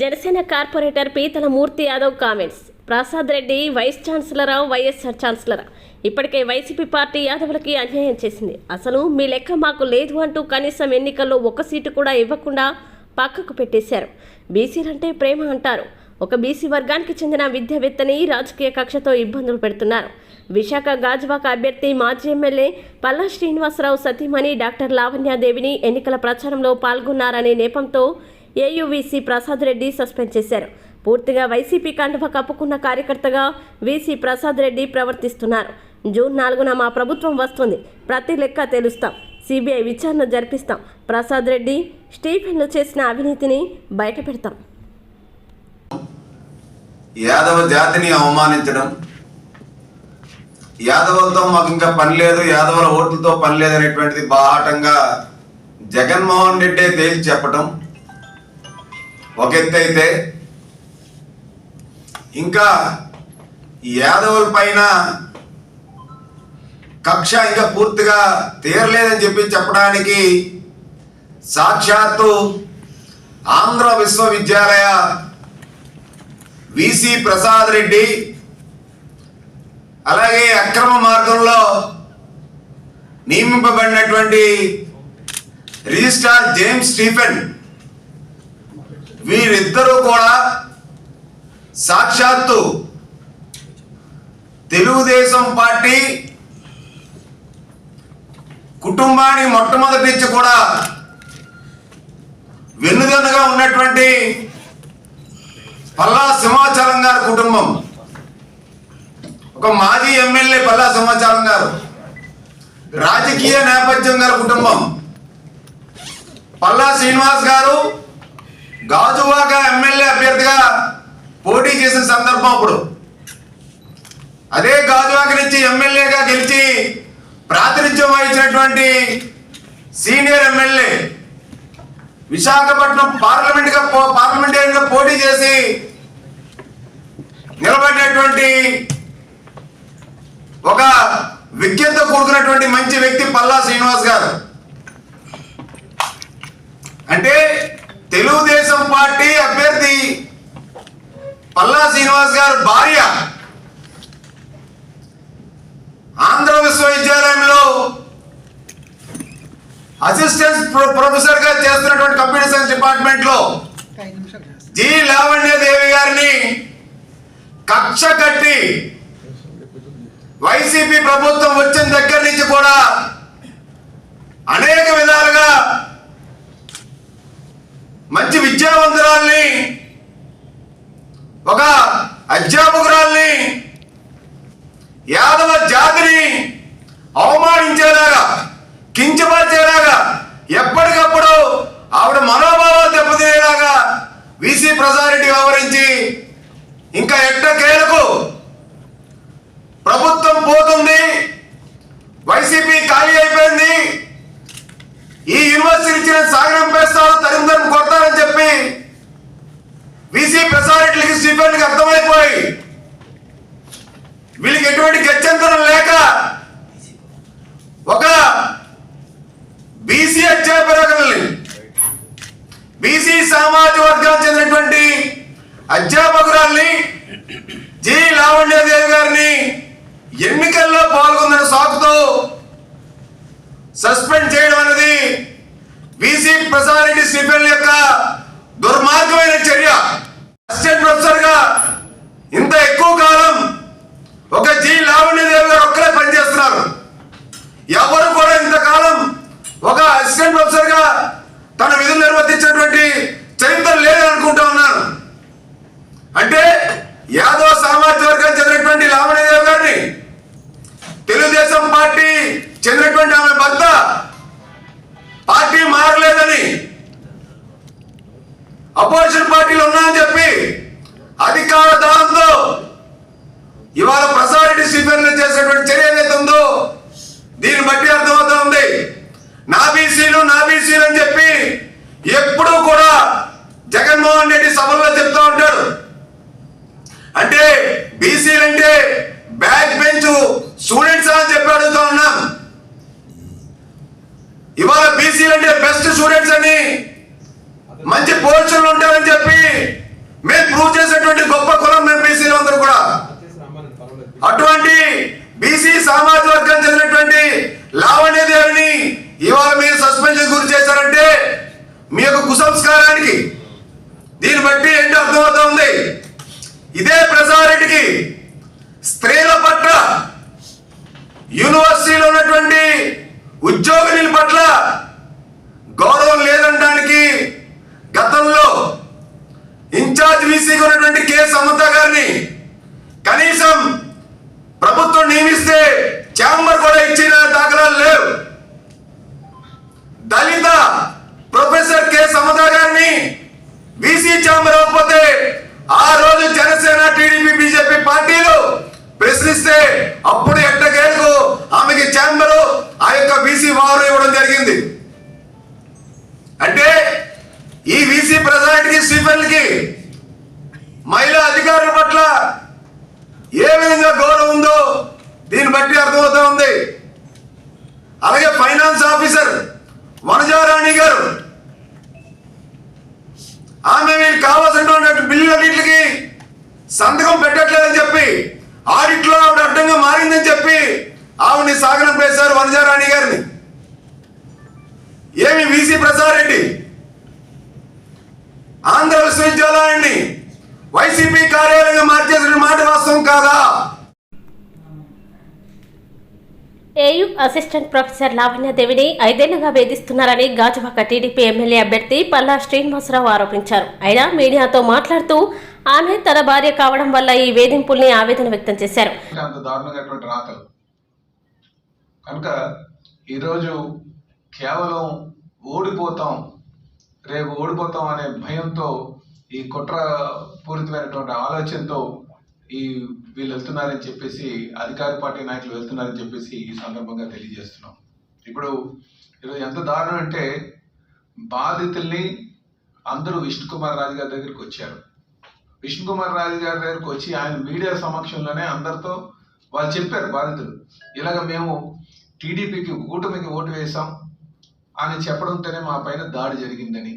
Janasena corporator పీతల మూర్తి Yadav comments. Prasad Reddy vice ఛాన్సలరా, YSR ఛాన్సలరా? ఇప్పటికే YCP party యాదవులకి అన్యాయం చేసింది. అసలు మీ లెక్క మాకు లేదు అంటూ కనీసం ఎన్నికల్లో ఒక సీటు కూడా ఇవ్వకుండా పక్కకు పెట్టేశారు. బీసీలంటే ప్రేమ అంటారు. ఒక బీసీ వర్గానికి చెందిన విద్యావేత్తని రాజకీయ కక్షతో ఇబ్బందులు పెడుతున్నారు. విశాఖ గాజువాక అభ్యర్థి మాజీ ఎమ్మెల్యే పల్లా శ్రీనివాసరావు సతీమణి డాక్టర్ లావణ్యాదేవిని ఎన్నికల ప్రచారంలో పాల్గొన్నారనే నేపంతో ఏయూవీసీ ప్రసాద్ రెడ్డి సస్పెండ్ చేశారు. పూర్తిగా వైసీపీ కండువ కప్పుకున్న కార్యకర్తగా వీసీ ప్రసాద్ రెడ్డి ప్రవర్తిస్తున్నారు. జూన్ 4న మా ప్రభుత్వం వస్తుంది, ప్రతి లెక్క తెలుస్తాం, సిబిఐ విచారణ జరిపిస్తాం, ప్రసాద్ రెడ్డి స్టీఫెన్లు చేసిన అవినీతిని బయట పెడతాం. యాదవ జాతిని అవమానించడం, యాదవులతో మాకు ఇంకా పని లేదు, యాదవుల ఓట్లతో పని లేదు అనేటువంటిది బాహాటంగా జగన్మోహన్ రెడ్డి తేల్చి చెప్పడం ఒక ఎత్తు అయితే, ఇంకా యాదవుల పైన కక్ష ఇంకా పూర్తిగా తీరలేదని చెప్పడానికి సాక్షాత్తు ఆంధ్ర విశ్వవిద్యాలయ వీసీ ప్రసాద్ రెడ్డి, అలాగే అక్రమ మార్గంలో నియమింపబడినటువంటి రిజిస్ట్రార్ జేమ్స్ స్టీఫెన్, వీరిద్దరూ కూడా సాక్షాత్తు తెలుగుదేశం పార్టీ కుటుంబాన్ని మొట్టమొదటి నుంచి కూడా వెన్నుదన్నుగా ఉన్నటువంటి పల్లా సింహాచలం గారి కుటుంబం, ఒక మాజీ ఎమ్మెల్యే పల్లా సింహాచలం గారు, రాజకీయ నేపథ్యం గారి కుటుంబం, పల్లా శ్రీనివాస్ గారు గాజువాక ఎమ్మెల్యే అభ్యర్థిగా పోటీ చేసిన సందర్భం. అప్పుడు అదే గాజువాక నుంచి ఎమ్మెల్యేగా గెలిచి ప్రాతినిధ్యం వహించినటువంటి సీనియర్ ఎమ్మెల్యే, విశాఖపట్నం పార్లమెంటరీగా పోటీ చేసి నిలబడినటువంటి ఒక విజ్ఞతతో కూడుకున్నటువంటి మంచి వ్యక్తి పల్లా శ్రీనివాస్ గారు. అంటే తెలుగుదేశం పార్టీ అభ్యర్థి పల్లా శ్రీనివాస్ గారు భార్య ఆంధ్ర విశ్వవిద్యాలయంలో అసిస్టెంట్ ప్రొఫెసర్ గా చేస్తున్నటువంటి కంప్యూటర్ సైన్స్ డిపార్ట్మెంట్ లో జి లావణ్యదేవి గారిని కక్ష కట్టి వైసీపీ ప్రభుత్వం వచ్చిన దగ్గర నుంచి కూడా అనేక విధాలుగా మంచి విద్యావంతురాల్ని, ఒక అధ్యాపకురాల్ని, యాదవ జాతిని అవమానించేలాగా, కించపరిచేలాగా, ఎప్పటికప్పుడు ఆవిడ మనోభావాలు దెబ్బతినేలాగా వీసీ ప్రసాద్ రెడ్డి వ్యవహరించి, ఇంకా ఎట్టకేలకు ప్రభుత్వం పోతుంది, వైసీపీ ఖాళీ అయిపోయింది, ఈ యూనివర్సిటీ ఇచ్చిన సాగనంపేస్తారు, తరిమిదరం కొడతారని చెప్పి వీసీ ప్రసాద్ రెడ్డికి స్టీఫెన్కి అర్థమైపోయి వీళ్ళకి ఎటువంటి గత్యంతరం లేక ఒక బీసీ అధ్యాపకుల్ని, బీసీ సామాజిక వర్గానికి చెందినటువంటి అధ్యాపకురాల్ని జి లావణ్యదేవి గారిని ఎన్నికల్లో పాల్గొన్న సాకుతో సస్పెండ్ చేయడం అనేది వీసీ ప్రసాద్ రెడ్డి స్టీఫెన్ యొక్క దుర్మార్గమైన చర్య. అసిస్టెంట్ ప్రొఫెసర్ గా ఇంత ఎక్కువ కాలం ఒక జి లావణ్యదేవి గారు ఒక్కరే పనిచేస్తున్నారు. ఎవరు కూడా ఇంతకాలం ఒక అసిస్టెంట్ ప్రొఫెసర్ గా తన విధులు నిర్వర్తించినటువంటి చరిత్ర లేదని అనుకుంటా ఉన్నాను. అంటే యాదవ సామాజిక వర్గానికి చెందినటువంటి లావణ్యదేవి గారిని తెలుగుదేశం పార్టీ చెందినటువంటి ఆమె భర్త పార్టీ మారలేదని, అపోజిషన్ పార్టీలు ఉన్నాయని చెప్పి అధికార దాహంతో ఇవాళ ప్రసాద్ రెడ్డి స్టీఫెన్ చేసినటువంటి చర్య ఏదైతే ఉందో దీన్ని బట్టి అర్థమవుతా ఉంది. నా బీసీలు అని చెప్పి ఎప్పుడూ కూడా జగన్మోహన్ రెడ్డి సభల్లో చెప్తా ఉంటాడు. అంటే బీసీలు అంటే బ్యాక్ బెంచ్ స్టూడెంట్స్ అని చెప్పి అడుగుతా ఉన్నాం. ఇవాళ బీసీలు అంటే బెస్ట్ స్టూడెంట్స్ అని, మంచి పోస్టులు ఉంటారని చెప్పి సామాజిక వర్గం చెందినటువంటి లావణ్యదేవిని ఇవాళ మీరు సస్పెన్షన్ గురి చేశారంటే మీ యొక్క కుసంస్కారానికి దీన్ని బట్టి ఏంటో అర్థమవుతా ఉంది. ఇదే ప్రజారెడ్డికి స్త్రీల పట్ల యూనివర్సిటీలో ఉన్నటువంటి ఉద్యోగుల పట్ల గౌరవం లేదనడానికి గతంలో ఇన్ఛార్జ్ వీసీగా ఉన్నటువంటి కె సమత గారిని కనీసం ప్రభుత్వం నియమిస్తే ఛాంబర్ కూడా ఇచ్చిన దాఖలాలు లేవు. దళిత ప్రొఫెసర్ కె సమత గారిని వీసీ ఛాంబర్ అవ్వకపోతే ఆ రోజు జనసేన టీడీపీ బీజేపీ పార్టీలు ప్రశ్నిస్తే అప్పుడు ఎట్టకేలకు ఆమెకి ఛాంబర్ ఆ యొక్క వీసీ వారు ఇవ్వడం జరిగింది. అంటే ఈ వీసీ ప్రెసిడెంట్కి స్టీఫెన్కి మహిళా అధికారుల పట్ల ఏ విధంగా గౌరవం ఉందో దీన్ని బట్టి అర్థమవుతా ఉంది. అలాగే ఫైనాన్స్ ఆఫీసర్ వనజారాణి గారు ఆమె మీకు కావాల్సినటువంటి బిల్లులన్నింటికి సంతకం పెట్టట్లేదని చెప్పి ఆడిట్లో ఆవిడ అడ్డంగా మారిందని చెప్పి ఆవిడని సాగనంపేశారు వనజారాణి గారిని. ఏమి వీసీ ప్రసాదరెడ్డి ఆంధ్ర విశ్వవిద్యాలయాన్ని వైసీపీ కార్యాలయంగా మార్చేసిన మాట వాస్తవం కాదా? ఏయూ అసిస్టెంట్ ప్రొఫెసర్ లావణ్యదేవిని 5 ఏళ్లుగా వేధిస్తున్నారని గాజువాక టీడీపీ ఎమ్మెల్యే అభ్యర్థి పల్లా శ్రీనివాసరావు ఆరోపించారు. అయినా మీడియాతో మాట్లాడుతూ ఆమె తన భార్య కావడం వల్ల ఈ వేధింపుల్ని ఆవేదన వ్యక్తం చేశారు. కనుక ఈరోజు కేవలం రేపు ఓడిపోతాం అనే భయంతో ఈ కుట్ర పూరితమైనటువంటి ఆలోచనతో వీళ్ళు వెళ్తున్నారని చెప్పేసి అధికార పార్టీ నాయకులు వెళ్తున్నారని చెప్పేసి ఈ సందర్భంగా తెలియజేస్తున్నాం. ఇప్పుడు ఈరోజు ఎంత దారుణం అంటే బాధితుల్ని అందరూ విష్ణుకుమార్ రాజు గారి దగ్గరికి వచ్చారు. విష్ణుకుమార్ రాజు గారి దగ్గరికి వచ్చి ఆయన మీడియా సమక్షంలోనే అందరితో వాళ్ళు చెప్పారు, బాధితులు ఇలాగ మేము టీడీపీకి కూటమికి ఓటు వేసాం అని చెప్పడంతోనే మా పైన దాడి జరిగిందని.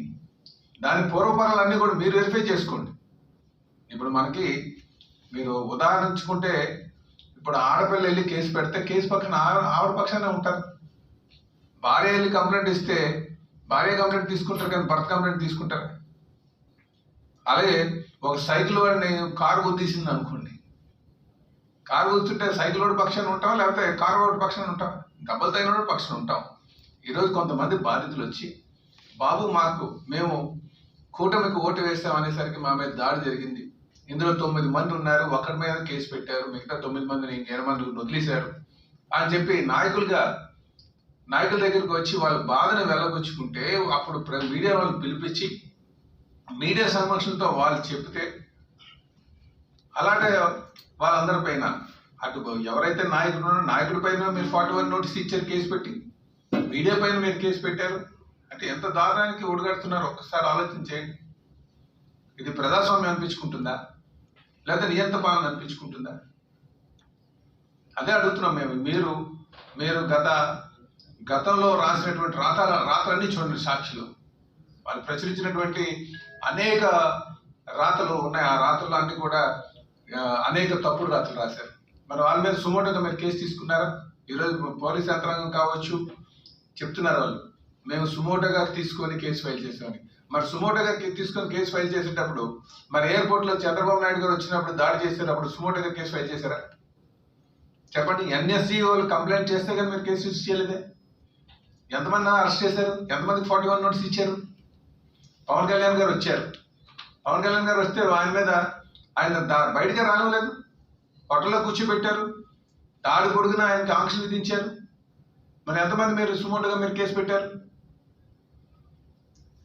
దాని పూర్వపరాలన్నీ కూడా మీరు వెరిఫై చేసుకోండి. ఇప్పుడు మనకి మీరు ఉదాహరించుకుంటే ఇప్పుడు ఆడపిల్ల వెళ్ళి కేసు పెడితే కేసు పక్కన ఆవిడ పక్షానే ఉంటారు. భార్య వెళ్ళి కంప్లైంట్ ఇస్తే భార్య కంప్లైంట్ తీసుకుంటారు కానీ భర్త కంప్లైంట్ తీసుకుంటారు. అలాగే ఒక సైకిల్ వాడిని కారు గుద్దీసింది అనుకోండి, కారు గుద్దుతుంటే సైకిల్ వాడి పక్షాన్ని ఉంటాం లేకపోతే కారు వాడి పక్షాన్ని ఉంటాం, దెబ్బలు తగిన వాడి పక్షాన్ని ఉంటాం. ఈరోజు కొంతమంది బాధితులు వచ్చి బాబు మేము కూటమికి ఓటు వేస్తాం అనేసరికి మా మీద దాడి జరిగింది, ఇందులో 9 మంది ఉన్నారు, ఒకరి మీద కేసు పెట్టారు, మిగతా 9 మందిని 8 మందిని వదిలేశారు అని చెప్పి నాయకుల దగ్గరికి వచ్చి వాళ్ళ బాధను వెళ్ళగొచ్చుకుంటే అప్పుడు మీడియా వాళ్ళని పిలిపించి మీడియా సమక్షంతో వాళ్ళు చెప్తే అలాంటి వాళ్ళందరి పైన అటు ఎవరైతే నాయకుడి పైన మీరు 41 నోటీస్ ఇచ్చారు, కేసు పెట్టి మీడియా పైన మీరు కేసు పెట్టారు అంటే ఎంత దారుణానికి ఒడిగడుతున్నారు ఒక్కసారి ఆలోచన చేయండి. ఇది ప్రజాస్వామ్యం అనిపించుకుంటుందా లేదా నియంత పాలన అనిపించుకుంటుందా? అదే అడుగుతున్నాం మేము. మీరు గతంలో రాసినటువంటి రాతలన్నీ చూడండి, సాక్షిలో వాళ్ళు ప్రచురించినటువంటి అనేక రాతలు ఉన్నాయి. ఆ రాతలు అన్ని కూడా అనేక తప్పుడు రాతలు రాశారు. మరి వాళ్ళ మీద సుమోటోగా మీరు కేసు తీసుకున్నారా? ఈరోజు పోలీస్ యంత్రాంగం కావచ్చు చెప్తున్నారు వాళ్ళు మేము సుమోటోగా తీసుకొని కేసు ఫైల్ చేసామని. మరి సుమోటోగా తీసుకొని కేసు ఫైల్ చేసేటప్పుడు మరి ఎయిర్పోర్ట్లో చంద్రబాబు నాయుడు గారు వచ్చినప్పుడు దాడి చేసేటప్పుడు సుమోటోగా కేసు ఫైల్ చేశారా? చెప్పండి. ఎన్ఎస్జీ వాళ్ళు కంప్లైంట్ చేస్తే కానీ మీరు కేసు రిజిస్టర్ చేయలేదే? ఎంతమంది అరెస్ట్ చేశారు? ఎంతమందికి 41 నోటీస్ ఇచ్చారు? పవన్ కళ్యాణ్ గారు వచ్చారు. పవన్ కళ్యాణ్ గారు వస్తే ఆయన బయటకే రానివ్వలేదు, హోటల్లో కూర్చోబెట్టారు, దాడి పొడుగున ఆయనకి ఆంక్షలు విధించారు. మరి ఎంతమంది మీరు సుమోటోగా మీరు కేసు పెట్టారు?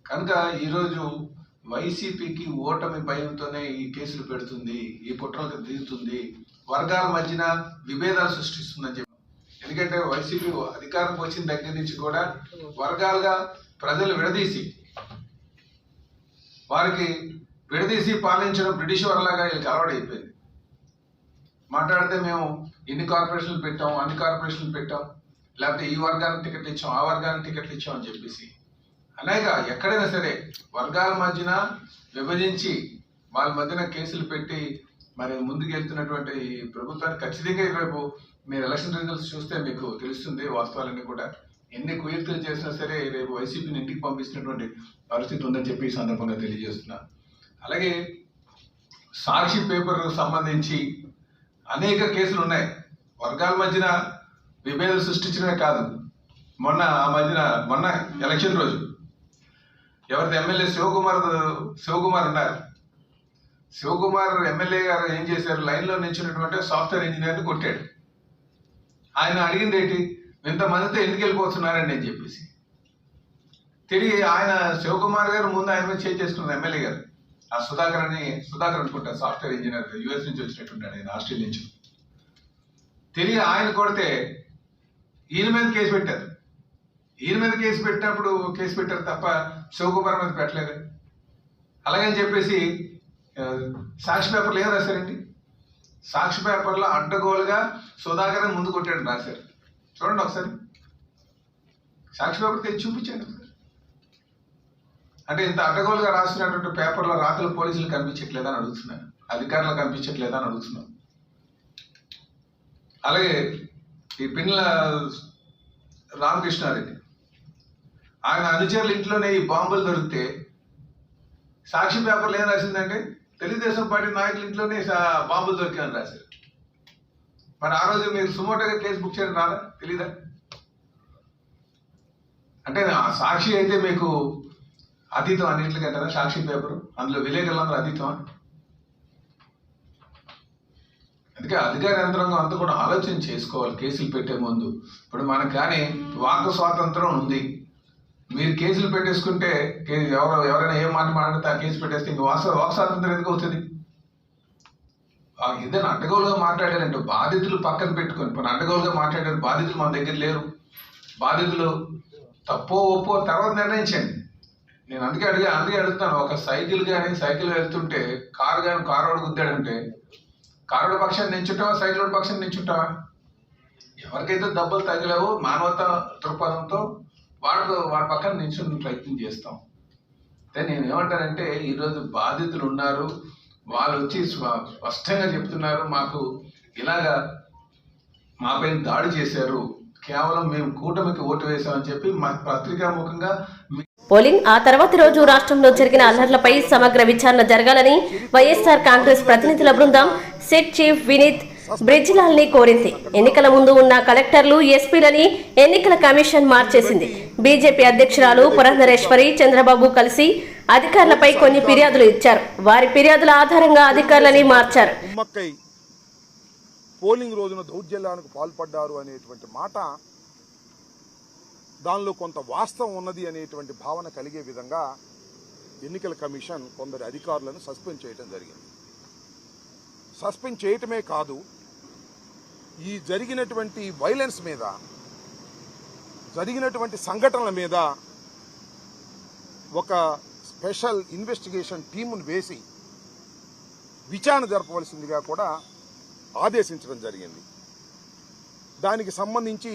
కనుక ఈరోజు వైసీపీకి ఓటమి భయంతోనే ఈ కేసులు పెడుతుంది, ఈ కుట్రలకు దిగుతుంది, వర్గాల మధ్యన విభేదాలు సృష్టిస్తుందని చెప్పి. ఎందుకంటే వైసీపీ అధికారం వచ్చిన దగ్గర నుంచి కూడా వర్గాలుగా ప్రజలు విడదీసి పాలించడం బ్రిటిష్ వారిలాగా వీళ్ళకి అలవాటైపోయింది. మాట్లాడితే మేము ఇన్ని కార్పొరేషన్లు పెట్టాం, అన్ని కార్పొరేషన్లు పెట్టాం, లేకపోతే ఈ వర్గానికి టికెట్లు ఇచ్చాం, ఆ వర్గానికి టికెట్లు ఇచ్చాం అని చెప్పేసి అనేక ఎక్కడైనా సరే వర్గాల మధ్యన విభజించి వాళ్ళ మధ్యన కేసులు పెట్టి మరి ముందుకు వెళ్తున్నటువంటి ప్రభుత్వానికి ఖచ్చితంగా రేపు మీరు ఎలక్షన్ రిజల్ట్స్ చూస్తే మీకు తెలుస్తుంది వాస్తవాలన్నీ కూడా. ఎన్ని కుయుక్తులు చేసినా సరే రేపు వైసీపీని ఇంటికి పంపిస్తున్నటువంటి పరిస్థితి ఉందని చెప్పి ఈ సందర్భంగా తెలియజేస్తున్నా. అలాగే సాక్షి పేపర్ సంబంధించి అనేక కేసులు ఉన్నాయి. వర్గాల మధ్యన విభేదాలు సృష్టించడమే కాదు, మొన్న ఎలక్షన్ రోజు ఎవరిది ఎమ్మెల్యే శివకుమార్ ఉన్నారు. శివకుమార్ ఎమ్మెల్యే గారు ఏం చేశారు, లైన్లో నిల్చున్నటువంటి సాఫ్ట్వేర్ ఇంజనీర్ని కొట్టాడు. ఆయన అడిగింది ఏంటి, ఇంతమందితో ఎందుకు వెళ్ళిపోతున్నారని అని చెప్పేసి. తిరిగి ఆయన శివకుమార్ గారు ముందు ఆయన మీద చేసుకున్నారు ఎమ్మెల్యే గారు. ఆ సుధాకర్ అనుకుంటారు, సాఫ్ట్వేర్ ఇంజనీర్, యూఎస్ నుంచి వచ్చినట్టున్నాడు ఆయన, ఆస్ట్రేలియా నుంచి. తిరిగి ఆయన కొడితే ఈయన మీద కేసు పెట్టారు. ఈయన మీద కేసు పెట్టారు తప్ప శివకుమార్ మీద పెట్టలేదు. అలాగని చెప్పేసి సాక్షి పేపర్లు ఏం రాశారండి, సాక్షి పేపర్లో అడ్డగోలుగా సుధాకర్ ముందు కొట్టాడు రాశారు. చూడండి ఒకసారి, సాక్షి పేపర్ తెచ్చి చూపించండి. అంటే ఇంత అడ్డగోలుగా రాసినటువంటి పేపర్లో రాతలు పోలీసులు కనిపించట్లేదని అడుగుతున్నాను, అధికారులు కనిపించట్లేదని అడుగుతున్నాను. అలాగే ఈ పిన్నెల రామకృష్ణారెడ్డి, ఆయన అనుచరుల ఇంట్లోనే ఈ బాంబులు దొరికితే సాక్షి పేపర్లు ఏం రాసిందంటే తెలుగుదేశం పార్టీ నాయకుల ఇంట్లోనే బాంబులు దొరికాయని రాశారు. మరి ఆ రోజు మీరు సుమోటోగా కేసు బుక్ చేయడం రాదా, తెలీదా? అంటే ఆ సాక్షి అయితే మీకు అతీతం అన్నింటికంటారా సాక్షి పేపరు, అందులో విలేకరులందరూ అతీతమా? అందుకే అధికార యంత్రాంగం అంతా కూడా ఆలోచన చేసుకోవాలి కేసులు పెట్టే ముందు. ఇప్పుడు మనకు కానీ వాక్ స్వాతంత్రం ఉంది, మీరు కేసులు పెట్టేసుకుంటే ఎవరైనా ఏం మాట మాట్లాడితే ఆ కేసు పెట్టేస్తే ఇంక వాక్ స్వాతంత్రం ఎందుకు అవుతుంది? ఇద్దరు అడ్డగోలుగా మాట్లాడారంటే బాధితులు పక్కన పెట్టుకొని, ఇప్పుడు అడ్డగోలుగా మాట్లాడారు, బాధితులు మన దగ్గర లేరు. బాధితులు తప్పో ఒప్పో తర్వాత నిర్ణయించండి. నేను అందుకే అడుగుతాను, ఒక సైకిల్ వెళ్తుంటే కారోడు గుద్దాడంటే కారోడు పక్షాన్ని నించుంటావా, సైకిల్ పక్షాన్ని నించుంటావా? ఎవరికైతే దెబ్బలు తగిలావో మానవతా దృక్పథంతో వాడి పక్కన నిల్చుని ప్రయత్నం చేస్తాం. అయితే నేను ఏమంటానంటే, ఈరోజు బాధితులు ఉన్నారు, వాళ్ళు వచ్చి స్పష్టంగా చెప్తున్నారు, మాకు ఇలాగా మాపైన దాడి చేశారు, కేవలం మేము కూటమికి ఓటు వేశామని చెప్పి మా పత్రికాముఖంగా. పోలింగ్ ఆ తర్వాతి రోజు రాష్ట్రంలో జరిగిన అల్లర్లపై సమగ్ర విచారణ జరగాలని వైఎస్ఆర్ కాంగ్రెస్ ప్రతినిధుల బృందం సెట్ చీఫ్ వినీత్ బ్రిజ్లాల్ ని కోరింది. ఎన్నికల ముందు ఉన్న కలెక్టర్లు, ఎస్పీలని ఎన్నికల కమిషన్ మార్చేసింది. బీజేపీ అధ్యక్షురాలు పురంధరేశ్వరి, చంద్రబాబు కలిసి అధికారులపై కొన్ని ఫిర్యాదులు ఇచ్చారు. వారి ఫిర్యాదుల ఆధారంగా అధికారులని మార్చారు. పోలింగ్ రోజున దౌర్జన్యానికి పాల్పడ్డారు అనేటువంటి మాట, దానిలో కొంత వాస్తవం ఉన్నది అనేటువంటి భావన కలిగే విధంగా ఎన్నికల కమిషన్ కొందరు అధికారులను సస్పెండ్ చేయడం జరిగింది. సస్పెండ్ చేయటమే కాదు, ఈ జరిగినటువంటి వైలెన్స్ మీద, జరిగినటువంటి సంఘటనల మీద ఒక స్పెషల్ ఇన్వెస్టిగేషన్ టీమును వేసి విచారణ జరపవలసిందిగా కూడా ఆదేశించడం జరిగింది. దానికి సంబంధించి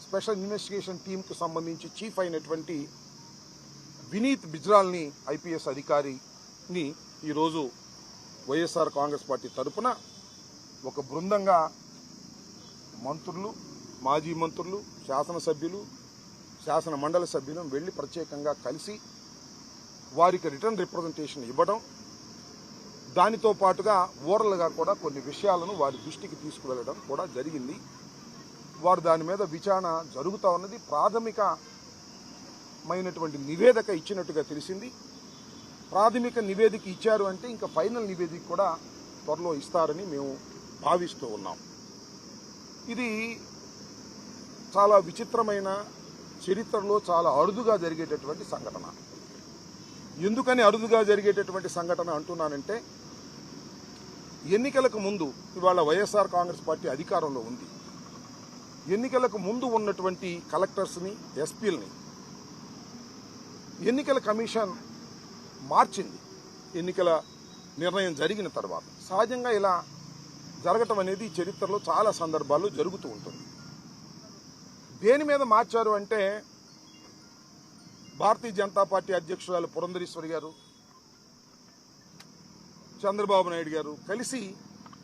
స్పెషల్ ఇన్వెస్టిగేషన్ టీంకు సంబంధించి చీఫ్ అయినటువంటి వినీత్ బిజ్లాల్ని, ఐపీఎస్ అధికారిని ఈరోజు వైఎస్ఆర్ కాంగ్రెస్ పార్టీ తరఫున ఒక బృందంగా మంత్రులు, మాజీ మంత్రులు, శాసనసభ్యులు, శాసన మండలి సభ్యులను వెళ్లి ప్రత్యేకంగా కలిసి వారికి రిటర్న్ రిప్రజెంటేషన్ ఇవ్వడం, దానితో పాటుగా ఓరల్గా కూడా కొన్ని విషయాలను వారి దృష్టికి తీసుకువెళ్ళడం కూడా జరిగింది. వారు దాని మీద విచారణ జరుగుతూ ఉన్నది. ప్రాథమికమైనటువంటి నివేదిక ఇచ్చినట్టుగా తెలిసింది. ప్రాథమిక నివేదిక ఇచ్చారు అంటే ఇంకా ఫైనల్ నివేదిక కూడా త్వరలో ఇస్తారని మేము భావిస్తూ ఉన్నాం. ఇది చాలా విచిత్రమైన, చరిత్రలో చాలా అరుదుగా జరిగేటటువంటి సంఘటన. ఎందుకని అరుదుగా జరిగేటటువంటి సంఘటన అంటున్నానంటే, ఎన్నికలకు ముందు, ఇవాళ వైఎస్ఆర్ కాంగ్రెస్ పార్టీ అధికారంలో ఉంది, ఎన్నికలకు ముందు ఉన్నటువంటి కలెక్టర్స్ని, ఎస్పీలని ఎన్నికల కమిషన్ మార్చింది. ఎన్నికల నిర్ణయం జరిగిన తర్వాత సహజంగా ఇలా జరగటం అనేది చరిత్రలో చాలా సందర్భాల్లో జరుగుతూ ఉంటుంది. దేని మీద మార్చారు అంటే, భారతీయ జనతా పార్టీ అధ్యక్షురాలు పురంధరేశ్వరి గారు, చంద్రబాబు నాయుడు గారు కలిసి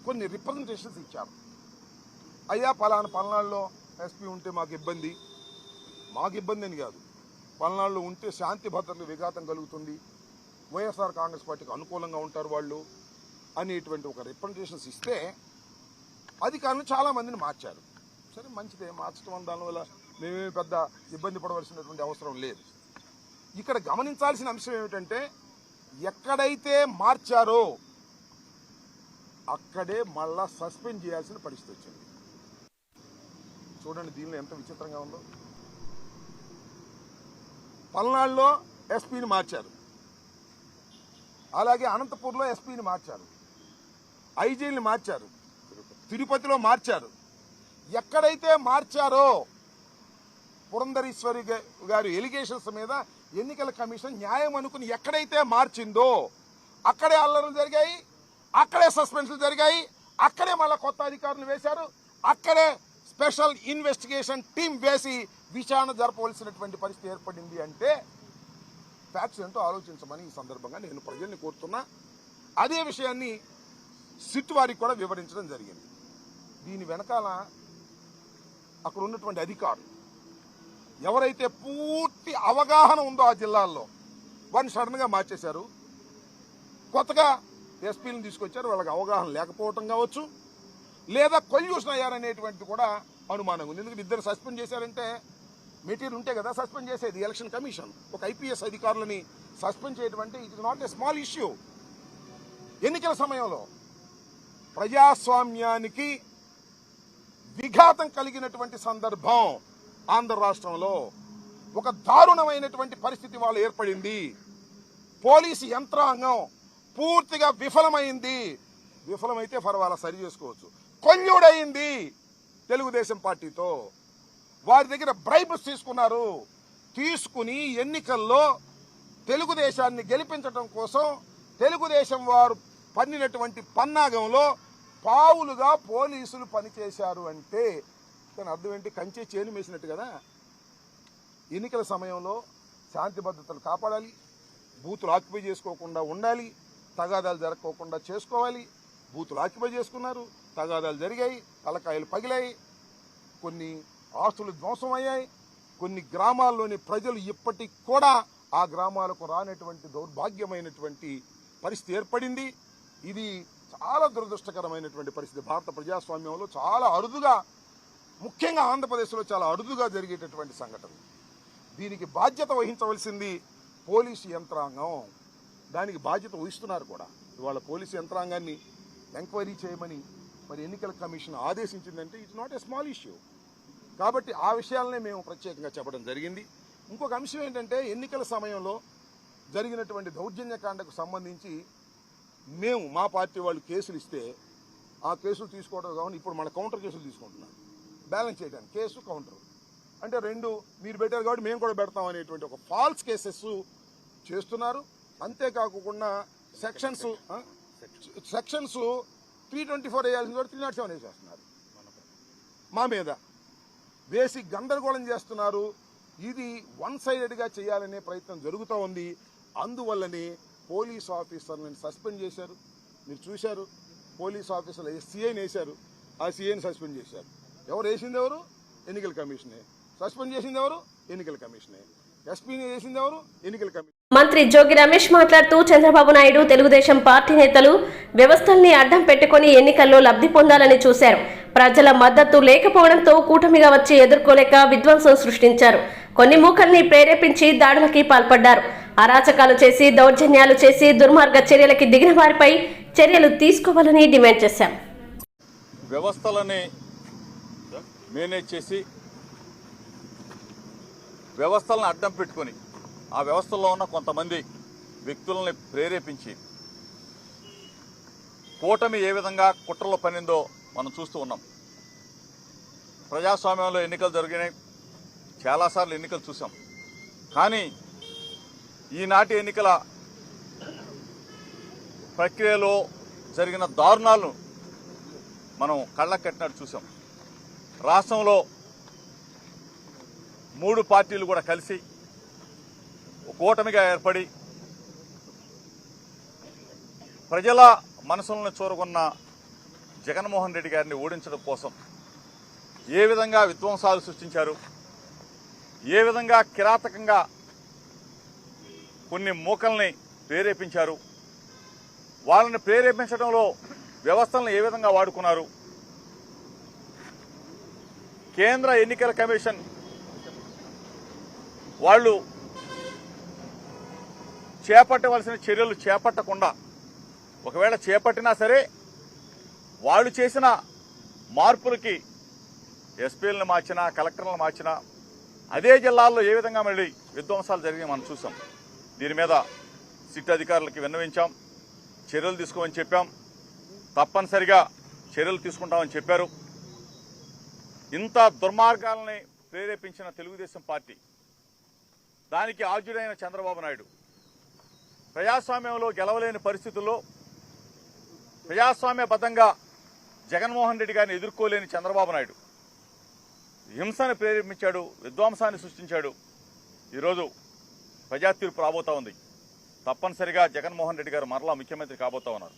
కొన్ని రిప్రజెంటేషన్స్ ఇచ్చారు. అయ్యా పల్నాడులో ఎస్పీ ఉంటే మాకు ఇబ్బంది అని కాదు, పల్నాడులో ఉంటే శాంతి భద్రతలకు విఘాతం కలుగుతుంది, వైఎస్ఆర్ కాంగ్రెస్ పార్టీకి అనుకూలంగా ఉంటారు వాళ్ళు అనేటువంటి ఒక రిప్రజెంటేషన్స్ ఇస్తే అధికారులు చాలామందిని మార్చారు. సరే మంచిదే, మార్చడం వల్ల దానివల్ల మేమేమి పెద్ద ఇబ్బంది పడవలసినటువంటి అవసరం లేదు. ఇక్కడ గమనించాల్సిన అంశం ఏమిటంటే ఎక్కడైతే మార్చారో అక్కడే మళ్ళా సస్పెండ్ చేయాల్సిన పరిస్థితి వచ్చింది. చూడండి దీనిలో ఎంత విచిత్రంగా ఉందో. పల్నాడులో ఎస్పీని మార్చారు, అలాగే అనంతపూర్లో ఎస్పీని మార్చారు, ఐజీని మార్చారు, తిరుపతిలో మార్చారు. ఎక్కడైతే మార్చారో పురంధరేశ్వరి గారి ఎలిగేషన్స్ మీద ఎన్నికల కమిషన్ న్యాయం అనుకుని ఎక్కడైతే మార్చిందో అక్కడే అల్లర్లు జరిగాయి, అక్కడే సస్పెన్షన్లు జరిగాయి, అక్కడే మళ్ళీ కొత్త అధికారులు వేశారు, అక్కడే స్పెషల్ ఇన్వెస్టిగేషన్ టీం వేసి విచారణ జరపవలసినటువంటి పరిస్థితి ఏర్పడింది. అంటే ఫ్యాక్ట్స్ ఏంటో ఆలోచించమని ఈ సందర్భంగా నేను ప్రజల్ని కోరుతున్నా. అదే విషయాన్ని సిట్ వారికి కూడా వివరించడం జరిగింది. దీని వెనకాల అక్కడ ఉన్నటువంటి అధికారులు ఎవరైతే పూర్తి అవగాహన ఉందో ఆ జిల్లాల్లో వారిని సడన్గా మార్చేశారు, కొత్తగా ఎస్పీలను తీసుకొచ్చారు. వాళ్ళకి అవగాహన లేకపోవటం కావచ్చు, లేదా కొల్యూషన్ అయ్యారనేటువంటి కూడా అనుమానం ఉంది. ఎందుకంటే ఇద్దరు సస్పెండ్ చేశారంటే మెటీరియల్ ఉంటే కదా సస్పెండ్ చేసేది. ఎలక్షన్ కమిషన్ ఒక ఐపీఎస్ అధికారులని సస్పెండ్ చేయడం అంటే it is not a small issue. ఎన్నికల సమయంలో ప్రజాస్వామ్యానికి విఘాతం కలిగినటువంటి సందర్భం ఆంధ్ర రాష్ట్రంలో ఒక దారుణమైనటువంటి పరిస్థితి వాళ్ళు ఏర్పడింది. పోలీసు యంత్రాంగం పూర్తిగా విఫలమైంది. విఫలమైతే పర్వాలా సరి చేసుకోవచ్చు. కొల్యూడయింది తెలుగుదేశం పార్టీతో. వారి దగ్గర బ్రైబ్స్ తీసుకుని ఎన్నికల్లో తెలుగుదేశాన్ని గెలిపించడం కోసం తెలుగుదేశం వారు పన్నినటువంటి పన్నాగంలో పావులుగా పోలీసులు పనిచేశారు. అంటే దాని అర్థం ఏంటి? కంచె చేను వేసినట్టు కదా. ఎన్నికల సమయంలో శాంతి భద్రతలు కాపాడాలి, బూతులు ఆక్యుపై చేసుకోకుండా ఉండాలి, తగాదాలు జరగకోకుండా చేసుకోవాలి. బూతులు ఆక్యుపై చేసుకున్నారు, తగాదాలు జరిగాయి, తలకాయలు పగిలాయి, కొన్ని ఆస్తులు ధ్వంసమయ్యాయి. కొన్ని గ్రామాల్లోని ప్రజలు ఇప్పటికి కూడా ఆ గ్రామాలకు రానటువంటి దౌర్భాగ్యమైనటువంటి పరిస్థితి ఏర్పడింది. ఇది చాలా దురదృష్టకరమైనటువంటి పరిస్థితి. భారత ప్రజాస్వామ్యంలో చాలా అరుదుగా, ముఖ్యంగా ఆంధ్రప్రదేశ్లో చాలా అరుదుగా జరిగేటటువంటి సంఘటన. దీనికి బాధ్యత వహించవలసింది పోలీసు యంత్రాంగం. దానికి బాధ్యత వహిస్తున్నారు కూడా. ఇవాళ పోలీసు యంత్రాంగాన్ని ఎంక్వైరీ చేయమని మరి ఎన్నికల కమిషన్ ఆదేశించిందంటే it's not a small issue. కాబట్టి ఆ విషయాలనే మేము ప్రత్యేకంగా చెప్పడం జరిగింది. ఇంకొక అంశం ఏంటంటే ఎన్నికల సమయంలో జరిగినటువంటి దౌర్జన్యకాండకు సంబంధించి మేము మా పార్టీ వాళ్ళు కేసులు ఇస్తే ఆ కేసులు తీసుకోవడం కావాలి. ఇప్పుడు మన కౌంటర్ కేసులు తీసుకుంటున్నాం బ్యాలెన్స్ చేయడానికి. కేసు కౌంటర్ అంటే రెండు మీరు పెట్టారు కాబట్టి మేము కూడా పెడతాం అనేటువంటి ఒక ఫాల్స్ కేసెస్ చేస్తున్నారు. అంతేకాకుండా సెక్షన్స్ 324 వేయాల్సింది కూడా 307 వేసేస్తున్నారు. మా మీద వేసి గందరగోళం చేస్తున్నారు. ఇది వన్ సైడెడ్గా చేయాలనే ప్రయత్నం జరుగుతూ ఉంది. అందువల్లనే పోలీస్ ఆఫీసర్లను సస్పెండ్ చేశారు. మీరు చూశారు, పోలీస్ ఆఫీసర్లు సీఐని వేశారు, ఆ సీఐని సస్పెండ్ చేశారు. ఎవరు వేసింది? ఎవరు? ఎన్నికల కమిషనే. సస్పెండ్ చేసింది ఎవరు? ఎన్నికల కమిషనే. ఎస్పీని వేసింది ఎవరు? ఎన్నికల కమిషన్. మంత్రి జోగి రమేష్ మాట్లాడుతూ చంద్రబాబు నాయుడు తెలుగుదేశం పార్టీ నేతలు వ్యవస్థల్ని అడ్డం పెట్టుకుని ఎన్నికల్లో లబ్ధి పొందాలని చూశారు. ప్రజల మద్దతు లేకపోవడంతో కూటమిగా వచ్చి ఎదుర్కోలేక విధ్వంసం సృష్టించారు. కొన్ని మూకల్ని ప్రేరేపించి దాడులకి పాల్పడ్డారు. అరాచకాలు చేసి దౌర్జన్యాలు చేసి దుర్మార్గ చర్యలకి దిగిన వారిపై చర్యలు తీసుకోవాలని డిమాండ్ చేశాం. వ్యవస్థలని మేనేజ్ చేసి వ్యవస్థలను అడ్డం పెట్టుకొని ఆ వ్యవస్థల్లో ఉన్న కొంతమంది వ్యక్తులని ప్రేరేపించి కూటమి ఏ విధంగా కుట్రలో పనిందో మనం చూస్తూ ఉన్నాం. ప్రజాస్వామ్యంలో ఎన్నికలు జరిగినాయి, చాలాసార్లు ఎన్నికలు చూసాం. కానీ ఈనాటి ఎన్నికల ప్రక్రియలో జరిగిన దారుణాలను మనం కళ్ళకు కట్టినట్టు చూసాం. రాష్ట్రంలో 3 పార్టీలు కూడా కలిసి కూటమిగా ఏర్పడి ప్రజల మనసులను చూరగొన్న జగన్మోహన్ రెడ్డి గారిని ఓడించడం కోసం ఏ విధంగా విధ్వంసాలు సృష్టించారు, ఏ విధంగా కిరాతకంగా కొన్ని మూకల్ని ప్రేరేపించారు, వాళ్ళని ప్రేరేపించడంలో వ్యవస్థలను ఏ విధంగా వాడుకున్నారు, కేంద్ర ఎన్నికల కమిషన్ వాళ్ళు చేపట్టవలసిన చర్యలు చేపట్టకుండా, ఒకవేళ చేపట్టినా సరే వాళ్ళు చేసిన మార్పులకి ఎస్పీలను మార్చినా, కలెక్టర్లను మార్చినా అదే జిల్లాల్లో ఏ విధంగా మళ్ళీ విధ్వంసాలు జరిగి మనం చూసాం. దీని మీద సిట్ అధికారులకి విన్నవించాం, చర్యలు తీసుకోమని చెప్పాం, తప్పనిసరిగా చర్యలు తీసుకుంటామని చెప్పారు. ఇంత దుర్మార్గాలని ప్రేరేపించిన తెలుగుదేశం పార్టీ, దానికి ఆద్యుడైన చంద్రబాబు నాయుడు, ప్రజాస్వామ్యంలో గెలవలేని పరిస్థితుల్లో ప్రజాస్వామ్యబద్ధంగా జగన్మోహన్ రెడ్డి గారిని ఎదుర్కోలేని చంద్రబాబు నాయుడు హింసను ప్రేరేపించాడు, విధ్వంసాన్ని సృష్టించాడు. ఈరోజు ప్రజా తీర్పు రాబోతా ఉంది. తప్పనిసరిగా జగన్మోహన్ రెడ్డి గారు మరలా ముఖ్యమంత్రి కాబోతా ఉన్నారు.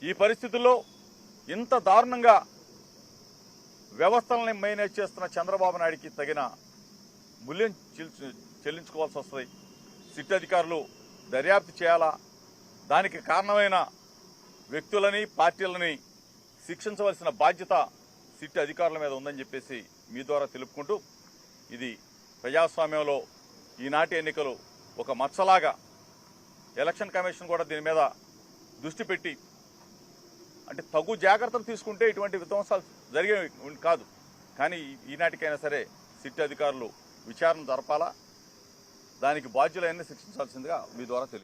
ఈ పరిస్థితుల్లో ఇంత దారుణంగా వ్యవస్థలని మేనేజ్ చేస్తున్న చంద్రబాబు నాయుడికి తగిన మూల్యం చెల్లించుకోవాల్సి వస్తుంది. సిట్ అధికారులు దర్యాప్తు చేయాలా, దానికి కారణమైన వ్యక్తులని, పార్టీలని శిక్షించవలసిన బాధ్యత సిట్ అధికారుల మీద ఉందని చెప్పేసి మీ ద్వారా తెలుపుకుంటూ, ఇది ప్రజాస్వామ్యంలో ఈనాటి ఎన్నికలు ఒక మచ్చలాగా ఎలక్షన్ కమిషన్ కూడా దీని మీద దృష్టి పెట్టి, అంటే తగు జాగ్రత్తలు తీసుకుంటే ఇటువంటి విధ్వంసాలు జరిగే కాదు. కానీ ఈనాటికైనా సరే సిట్ అధికారులు విచారణ జరపాలా, దానికి బాధ్యులైన శిక్షించాల్సిందిగా మీ ద్వారా